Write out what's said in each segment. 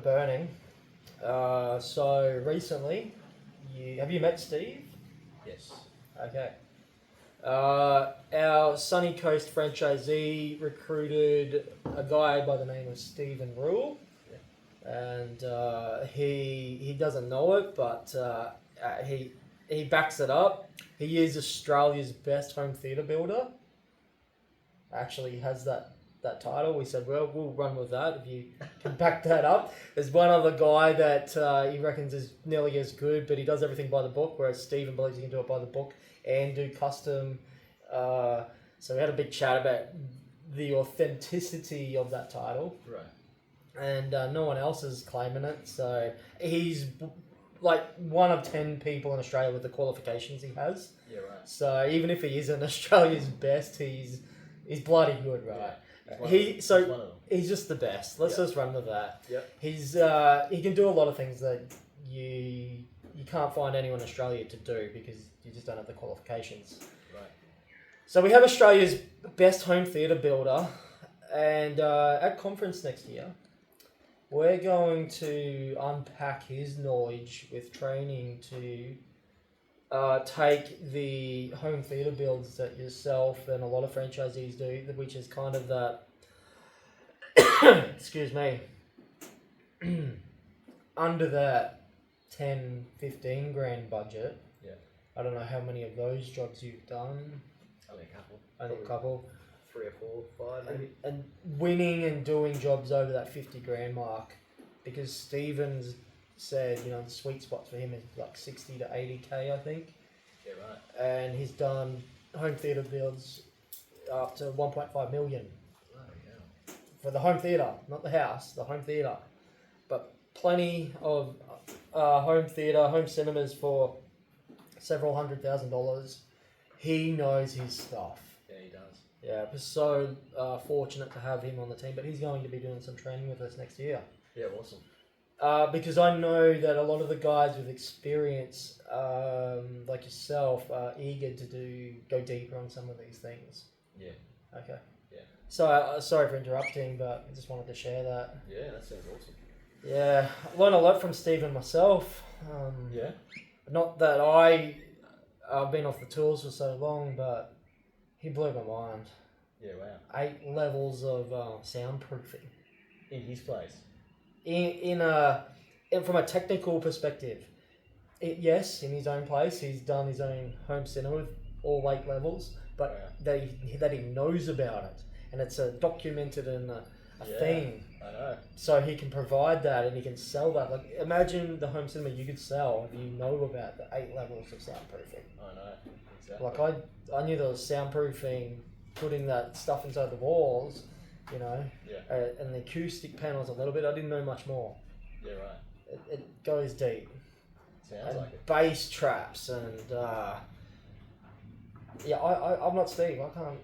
of burning. So recently, have you met Steve? Yes. Okay. Our Sunny Coast franchisee recruited a guy by the name of Stephen Rule, and he doesn't know it, but he backs it up. He is Australia's best home theatre builder. Actually, he has that title. We said, well, we'll run with that if you can back that up. There's one other guy that he reckons is nearly as good, but he does everything by the book, whereas Stephen believes he can do it by the book and do custom. So we had a big chat about the authenticity of that title. Right. And no one else is claiming it. So he's like one of 10 people in Australia with the qualifications he has. Yeah, right. So even if he isn't Australia's best, he's bloody good, right? Yeah. He's just the best. Let's just run with that. Yep. He can do a lot of things that you can't find anyone in Australia to do because you just don't have the qualifications. Right. So we have Australia's best home theatre builder, and at conference next year, we're going to unpack his knowledge with training to take the home theatre builds that yourself and a lot of franchisees do, which is kind of that, excuse me, under that 10, 15 grand budget. Yeah. I don't know how many of those jobs you've done. Only a couple. Only a couple. 3 or 4, 5 maybe. And winning and doing jobs over that 50 grand mark, because Stevens said, the sweet spot for him is like 60 to 80k, I think. Yeah, right. And he's done home theatre builds up to 1.5 million. Oh, yeah. For the home theatre, not the house, the home theatre. But plenty of home theatre, home cinemas for several $100,000. He knows his stuff. Yeah, he does. Yeah, we're so fortunate to have him on the team, but he's going to be doing some training with us next year. Yeah, awesome. Because I know that a lot of the guys with experience, like yourself, are eager to go deeper on some of these things. Yeah. Okay. Yeah. So, sorry for interrupting, but I just wanted to share that. Yeah, that sounds awesome. Yeah, I learned a lot from Stephen myself. Yeah? Not that I've been off the tools for so long, but he blew my mind. Yeah, wow. 8 levels of soundproofing. In his place? From a technical perspective, yes, in his own place, he's done his own home cinema with all 8 levels, but that he knows about it, and it's documented in a thing. I know. So he can provide that, and he can sell that. Like, imagine the home cinema you could sell if you know about the 8 levels of soundproofing. I know, exactly. Like I knew there was soundproofing, putting that stuff inside the walls. And the acoustic panels a little bit. I didn't know much more. Yeah, right. It goes deep. Sounds like it. Bass traps and I'm not Steve. I can't.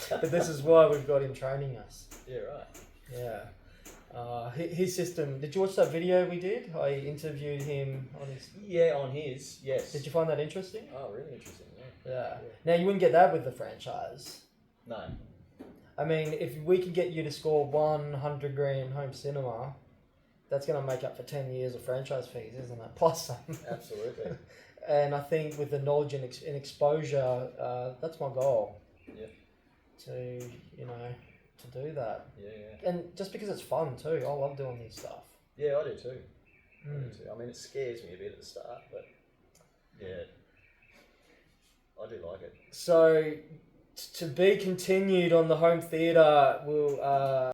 But this is why we've got him training us. Yeah, right. Yeah. His system. Did you watch that video we did? I interviewed him on his. Yeah, on his. Yes. Did you find that interesting? Oh, really interesting. Yeah. Now you wouldn't get that with the franchise. No. I mean, if we could get you to score 100 grand home cinema, that's going to make up for 10 years of franchise fees, isn't it? Plus some. Absolutely. And I think with the knowledge and exposure, that's my goal. Yeah. To do that. Yeah. And just because it's fun too, I love doing this stuff. Yeah, I do too. I mean, it scares me a bit at the start, but yeah, I do like it. So, to be continued on the home theatre, we'll